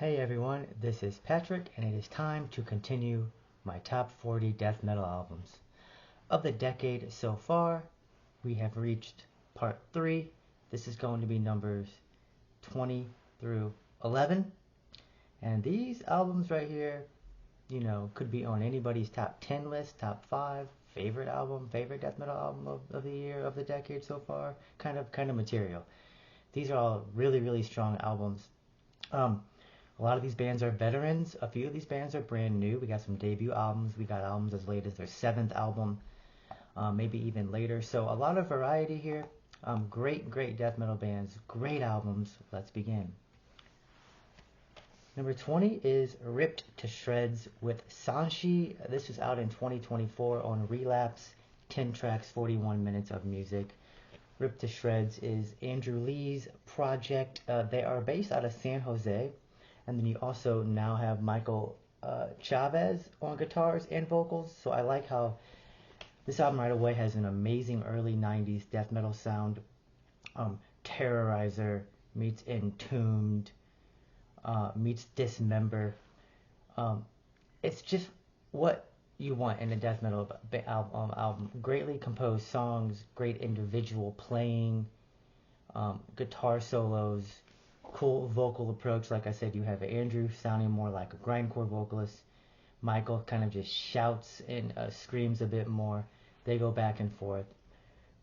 Hey everyone, this is Patrick, and it is time to continue my top 40 death metal albums. Of the decade so far, we have reached part 3. This is going to be numbers 20 through 11. And these albums right here, could be on anybody's top 10 list, top 5, favorite album, favorite death metal album of the year, of the decade so far, kind of material. These are all really, really strong albums. A lot of these bands are veterans. A few of these bands are brand new. We got some debut albums. We got albums as late as their 7th album, maybe even later. So a lot of variety here. Great death metal bands. Great albums. Let's begin. Number 20 is Ripped to Shreds with Sanshi. This was out in 2024 on Relapse. 10 tracks, 41 minutes of music. Ripped to Shreds is Andrew Lee's project. They are based out of San Jose. And then you also now have Michael Chavez on guitars and vocals. So I like how this album right away has an amazing early 90s death metal sound. Terrorizer meets Entombed, meets Dismember. It's just what you want in a death metal album. Greatly composed songs, great individual playing, guitar solos, cool vocal approach. Like I said, you have Andrew sounding more like a grindcore vocalist. Michael kind of just shouts and screams a bit more. They go back and forth.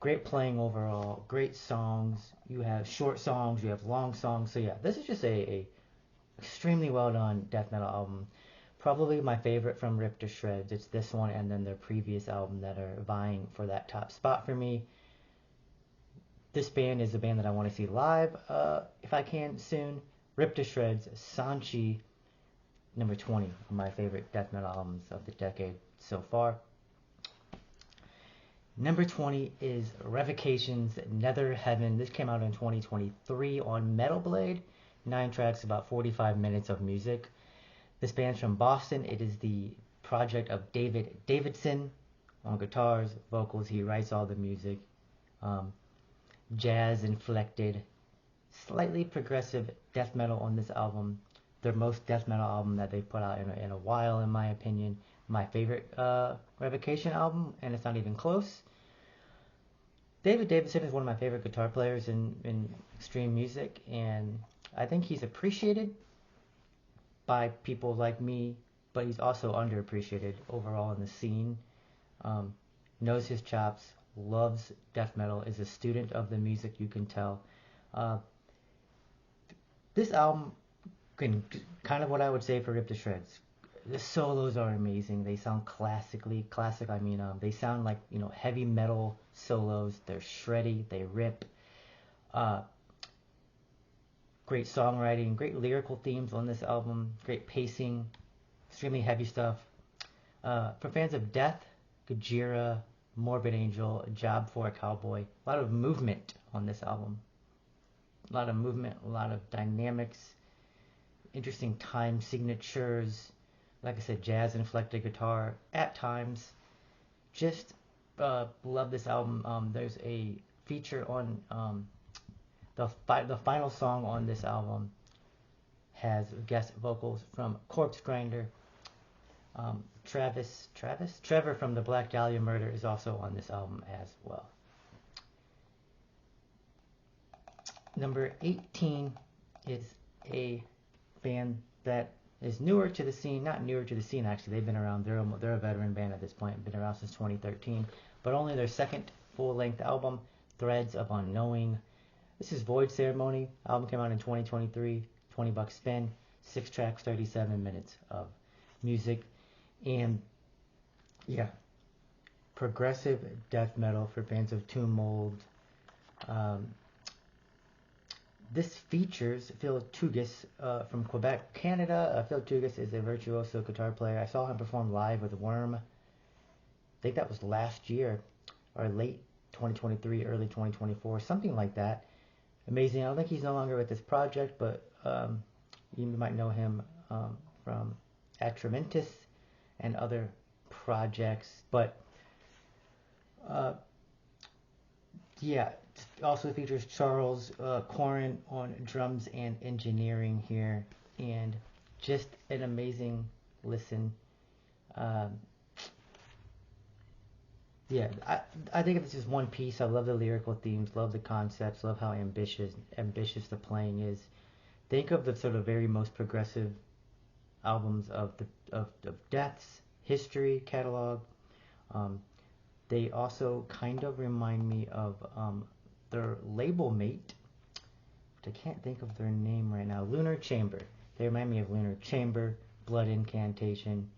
Great playing overall. Great songs. You have short songs. You have long songs. So yeah, this is just a extremely well done death metal album. Probably my favorite from Ripped to Shreds. It's this one and then their previous album that are vying for that top spot for me. This band is a band that I want to see live, if I can, soon. Ripped to Shreds, Sanshi, number 20, of my favorite death metal albums of the decade so far. Number 20 is Revocation's Nether Heaven. This came out in 2023 on Metal Blade. 9 tracks, about 45 minutes of music. This band's from Boston. It is the project of David Davidson on guitars, vocals. He writes all the music. Jazz inflected, slightly progressive death metal on this album. Their most death metal album that they've put out in a while, in my opinion. My favorite Revocation album, and it's not even close. David Davidson is one of my favorite guitar players in extreme music, and I think he's appreciated by people like me, but he's also underappreciated overall in the scene. Knows his chops, loves death metal, is a student of the music, you can tell. This album, kind of what I would say for Ripped to Shreds. The solos are amazing. They sound classic. I mean, they sound like, heavy metal solos. They're shreddy, they rip. Great songwriting, great lyrical themes on this album, great pacing, extremely heavy stuff. For fans of death, Gojira, Morbid Angel, A Job for a Cowboy. A lot of movement on this album. A lot of movement, a lot of dynamics, interesting time signatures. Like I said, jazz inflected guitar at times. Just love this album. There's a feature on the final song on this album has guest vocals from Corpse Grinder. Trevor from the Black Dahlia Murder is also on this album as well. Number 18 is a band that is newer to the scene. Not newer to the scene, actually. They've been around. They're a veteran band at this point. Been around since 2013. But only their second full-length album, Threads of Unknowing. This is Void Ceremony. Album came out in 2023. $20 spin. 6 tracks, 37 minutes of music. And yeah, progressive death metal for fans of Tomb Mold. This features Phil Tugis from Quebec, Canada. Phil Tugis is a virtuoso guitar player. I saw him perform live with Worm. I think that was last year, or late 2023, early 2024, something like that. Amazing. I don't think he's no longer with this project, but you might know him from Atramentis and other projects. But yeah, it also features Charles Corin on drums and engineering here. and just an amazing listen. Um, yeah, I think if it's just one piece, I love the lyrical themes, love the concepts, love how ambitious the playing is. Think of the sort of very most progressive albums of Death's history catalog. Um, they also kind of remind me of their label mate, which I can't think of their name right now. Lunar Chamber. They remind me of Lunar Chamber, Blood Incantation,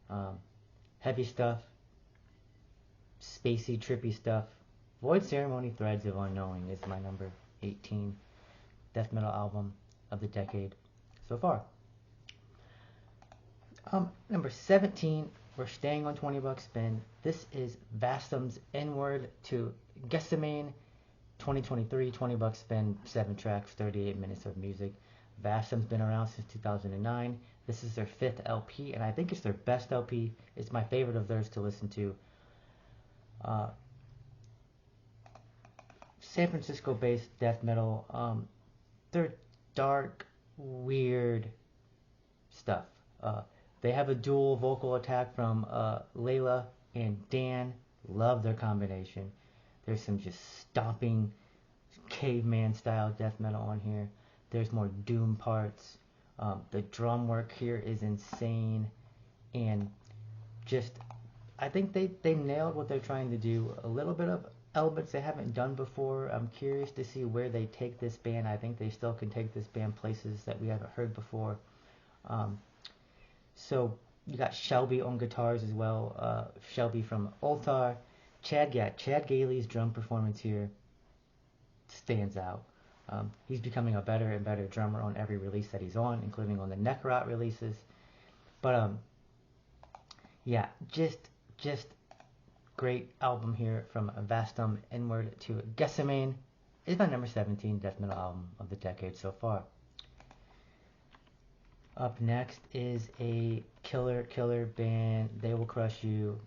um, heavy stuff, spacey, trippy stuff. Void Ceremony Threads of Unknowing is my number 18 death metal album of the decade so far. Number 17, we're staying on 20 bucks spin. This is Bastam's Inward to Gethsemane 2023, 20 bucks spin, 7 tracks, 38 minutes of music. Bastam's been around since 2009. This is their 5th LP, and I think it's their best LP. It's my favorite of theirs to listen to. San Francisco-based death metal. They're dark, weird stuff. They have a dual vocal attack from Layla and Dan. Love their combination. There's some just stomping caveman style death metal on here. There's more doom parts. The drum work here is insane, and just I think they nailed what they're trying to do. A little bit of elements they haven't done before. I'm curious to see where they take this band. I think they still can take this band places that we haven't heard before. So you got Shelby on guitars as well. Shelby from Ultar. Chad Gailey's drum performance here stands out. He's becoming a better and better drummer on every release that he's on, including on the Necrot releases. But yeah, just great album here from Bastam. Inward to Gethsemane is my number 17 death metal album of the decade so far. Up next is a killer band. They will crush you.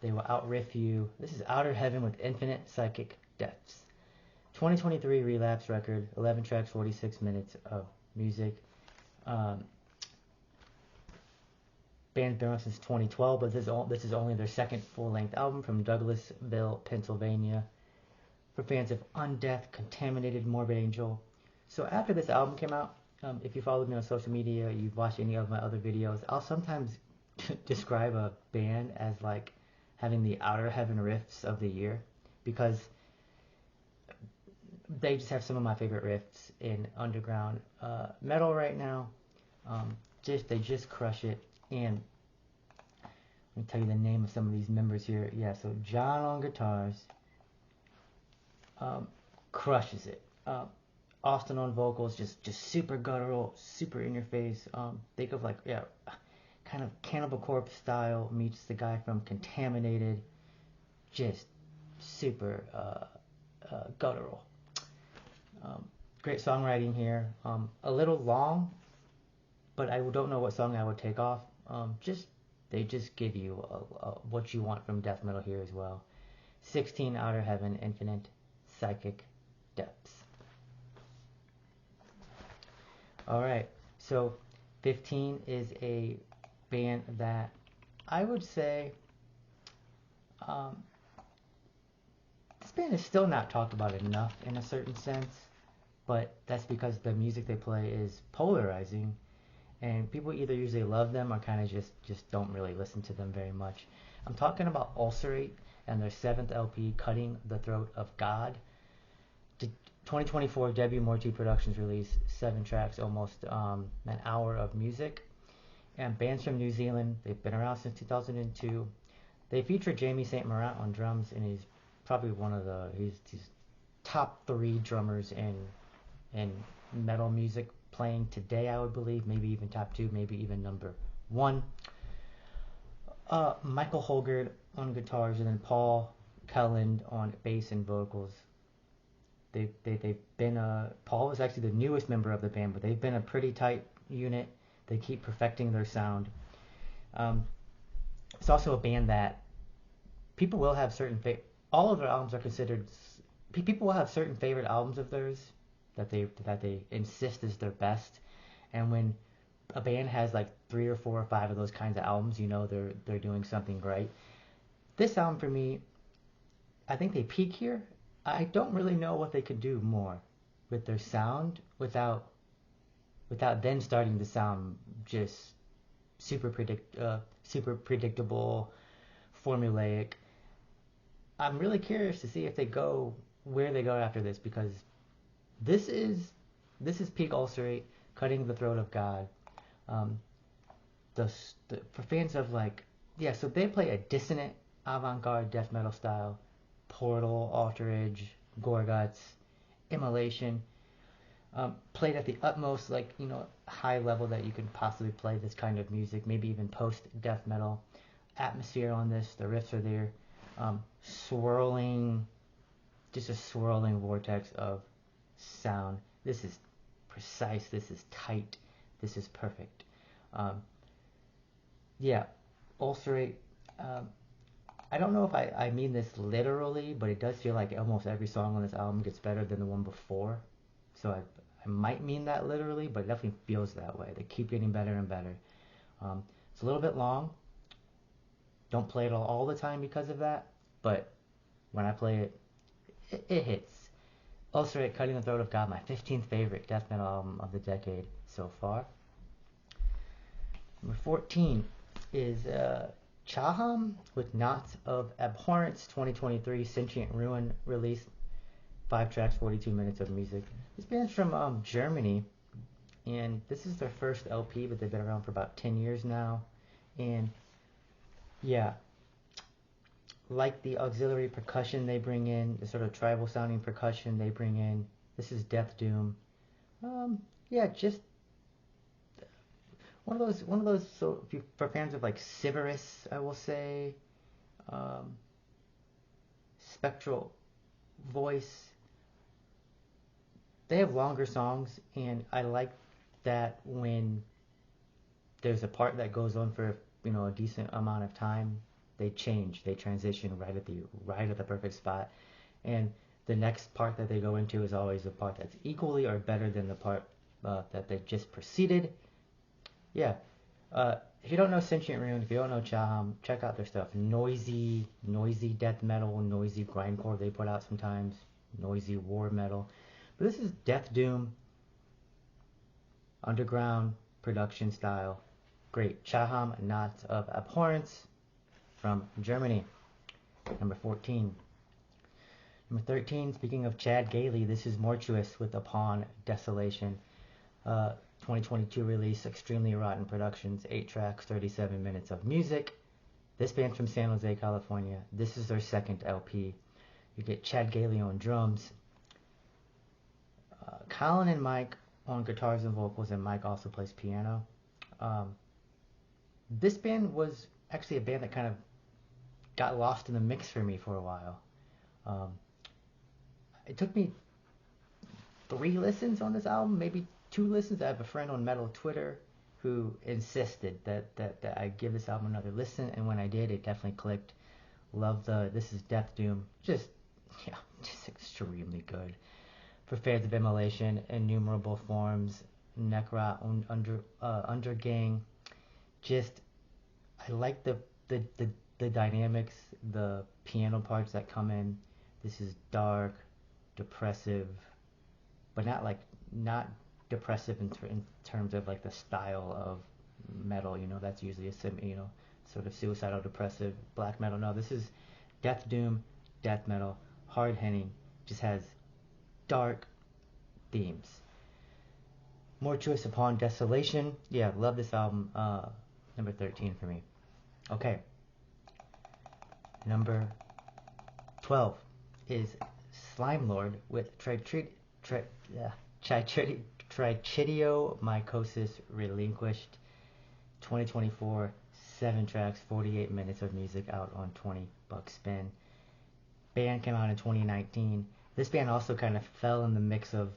They will outriff you. This is Outer Heaven with Infinite Psychic Depths. 2023 Relapse record, 11 tracks, 46 minutes of music. Band's been around since 2012, but this is only their second full-length album from Douglasville, Pennsylvania. For fans of Undeath, Contaminated, Morbid Angel. So after this album came out, if you followed me on social media, you've watched any of my other videos, I'll sometimes describe a band as like having the Outer Heaven riffs of the year, because they just have some of my favorite riffs in underground metal right now. They just crush it. And let me tell you the name of some of these members here. Yeah, so John on guitars crushes it. Austin on vocals, just super guttural, super in your face. Think of like, kind of Cannibal Corpse style meets the guy from Contaminated. Just super guttural. Great songwriting here. A little long, but I don't know what song I would take off. They just give you what you want from death metal here as well. 16 Outer Heaven, Infinite Psychic Depths. Alright, so 15 is a band that I would say this band is still not talked about enough in a certain sense, but that's because the music they play is polarizing, and people either usually love them or kind of just don't really listen to them very much. I'm talking about Ulcerate and their 7th LP, Cutting the Throat of God. 2024 debut Morty Productions release, 7 tracks, almost an hour of music. And bands from New Zealand, they've been around since 2002. They feature Jamie St. Morant on drums, and he's probably one of he's top 3 drummers in metal music playing today, I would believe. Maybe even top 2, maybe even number 1. Michael Holgard on guitars, and then Paul Kelland on bass and vocals. They've been Paul is actually the newest member of the band, but they've been a pretty tight unit. They keep perfecting their sound. It's also a band that people will have certain all of their albums are considered. People will have certain favorite albums of theirs that they insist is their best, And when a band has like 3 or 4 or 5 of those kinds of albums, you know they're doing something great. This album for me, I think they peak here. I don't really know what they could do more with their sound without then starting to sound just super predictable, formulaic. I'm really curious to see if they go where they go after this, because this is peak Ulcerate, cutting the throat of God. Um, for fans of like, yeah, so they play a dissonant avant-garde death metal style, Portal, Alterage, Gorguts, Immolation, played at the utmost, like, you know, high level that you can possibly play this kind of music, maybe even post death metal. Atmosphere on this, the riffs are there, swirling, just a swirling vortex of sound. This is precise, this is tight, this is perfect. Yeah, Ulcerate. I don't know if I mean this literally, but it does feel like almost every song on this album gets better than the one before. So I might mean that literally, but it definitely feels that way. They keep getting better and better. It's a little bit long. Don't play it all the time because of that, but when I play it, it hits. Ulcerate, Cutting the Throat of God, my 15th favorite death metal album of the decade so far. Number 14 is Chaham with Knots of Abhorrence, 2023 Sentient Ruin release. 5 tracks, 42 minutes of music. This band's from Germany, and this is their first LP, but they've been around for about 10 years now. And yeah, like the auxiliary percussion they bring in, the sort of tribal sounding percussion they bring in. This is Death Doom. Yeah, just one of those. So if you, for fans of like Sybaris, I will say, spectral voice. They have longer songs, and I like that when there's a part that goes on for, you know, a decent amount of time, they transition right at the perfect spot, and the next part that they go into is always a part that's equally or better than the part that they just preceded. Yeah. If you don't know Sentient Ruin, if you don't know Chaham, check out their stuff. Noisy death metal, noisy grindcore they put out sometimes, noisy war metal. But this is Death Doom, underground production style. Great. Chaham, Knots of Abhorrence from Germany. Number 14. Number 13, speaking of Chad Gailey, this is Mortuous with Upon Desolation. 2022 release, Extremely Rotten Productions, 8 tracks, 37 minutes of music. This band's from San Jose, California. This is their second LP. You get Chad Gailey on drums, Colin and Mike on guitars and vocals, and Mike also plays piano. This band was actually a band that kind of got lost in the mix for me for a while. It took me 3 listens on this album, maybe 2 listens. I have a friend on Metal Twitter who insisted that I give this album another listen, and when I did, it definitely clicked. Love this is Death Doom. Just extremely good. For fans of Immolation, Innumerable Forms, Necrot, Undergang. Just, I like the dynamics, the piano parts that come in. This is dark, depressive, but not depressive in terms of like the style of metal, you know, that's usually sort of suicidal, depressive, black metal. No, this is Death Doom, death metal, hard hitting, just has dark themes. Mortuous Upon Desolation. Yeah, love this album. Number 13 for me. Okay. Number 12 is Slime Lord with Trichidiomycosis Relinquished. 2024, 7 tracks, 48 minutes of music, out on $20 spin. Band came out in 2019. This band also kind of fell in the mix of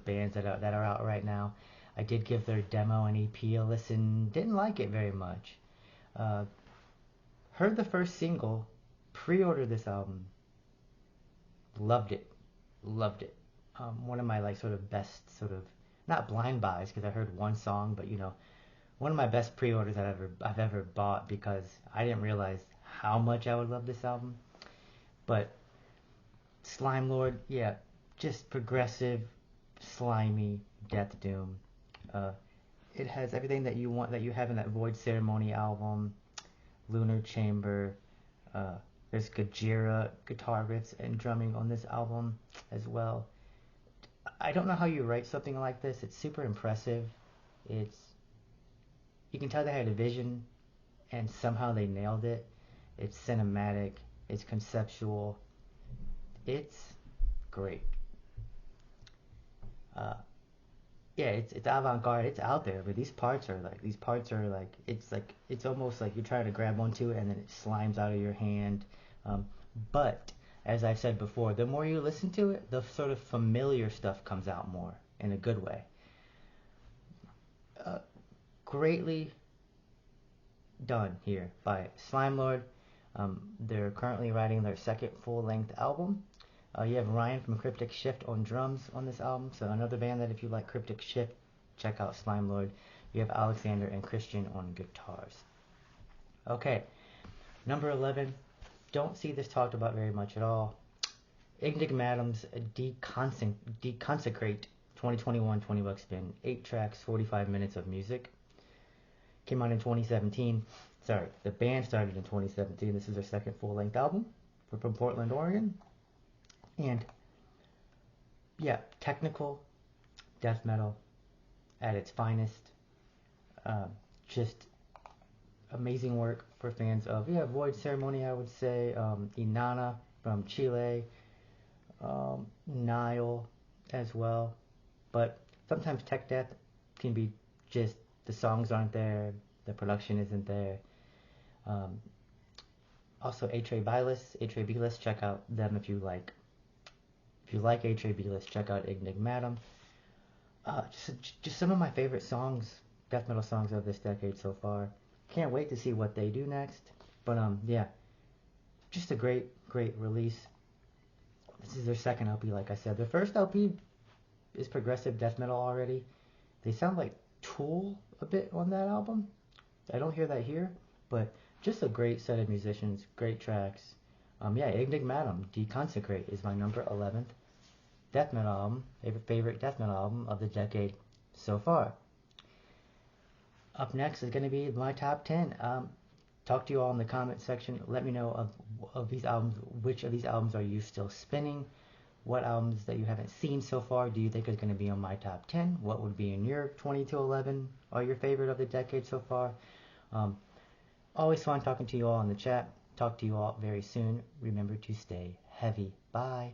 bands that are out right now. I did give their demo and EP a listen. Didn't like it very much. Heard the first single. Pre-ordered this album. Loved it. One of my like sort of best sort of not blind buys because I heard one song, but one of my best pre-orders I've ever bought because I didn't realize how much I would love this album. But Slime Lord, yeah, just progressive, slimy death doom. Uh, it has everything that you want, that you have in that Void Ceremony album, Lunar Chamber. There's Gajira guitar riffs and drumming on this album as well. I don't know how you write something like this. It's super impressive. It's You can tell they had a vision, and somehow they nailed it. It's cinematic. It's conceptual. It's great. Uh, yeah, it's avant-garde. It's out there, but it's almost like you're trying to grab onto it and then it slimes out of your hand. Um, but as I've said before, the more you listen to it, the sort of familiar stuff comes out more in a good way. Uh, Greatly done here by Slime Lord. They're currently writing their second full-length album. You have Ryan from Cryptic Shift on drums on this album, so another band that if you like Cryptic Shift, check out Slime Lord. You have Alexander and Christian on guitars. Okay, number 11. Don't see this talked about very much at all. Ignic Madam's Deconsecrate 2021 20 buck spin. 8 tracks, 45 minutes of music. Came out in 2017. Sorry, the band started in 2017. This is their second full-length album. We're from Portland, Oregon. And yeah, technical death metal at its finest. Just amazing work for fans of Void Ceremony, I would say. Inanna from Chile. Nile as well. But sometimes tech death can be just the songs aren't there, the production isn't there. Also Atre Bilis, check out them if you like. If you like Atre Bilis, check out Ignic Madam. Just some of my favorite songs, death metal songs of this decade so far. Can't wait to see what they do next. But yeah, just a great release. This is their second LP, like I said. Their first LP is progressive death metal already. They sound like Tool a bit on that album. I don't hear that here, but just a great set of musicians, great tracks. Ignic Madam, Deconsecrate is my number 11th death metal album, favorite death metal album of the decade so far. Up next is going to be my top 10. Talk to you all in the comment section. Let me know of these albums, which of these albums are you still spinning? What albums that you haven't seen so far do you think is going to be on my top 10? What would be in your 20 to 11 or your favorite of the decade so far? Always fun talking to you all in the chat. Talk to you all very soon. Remember to stay heavy. Bye.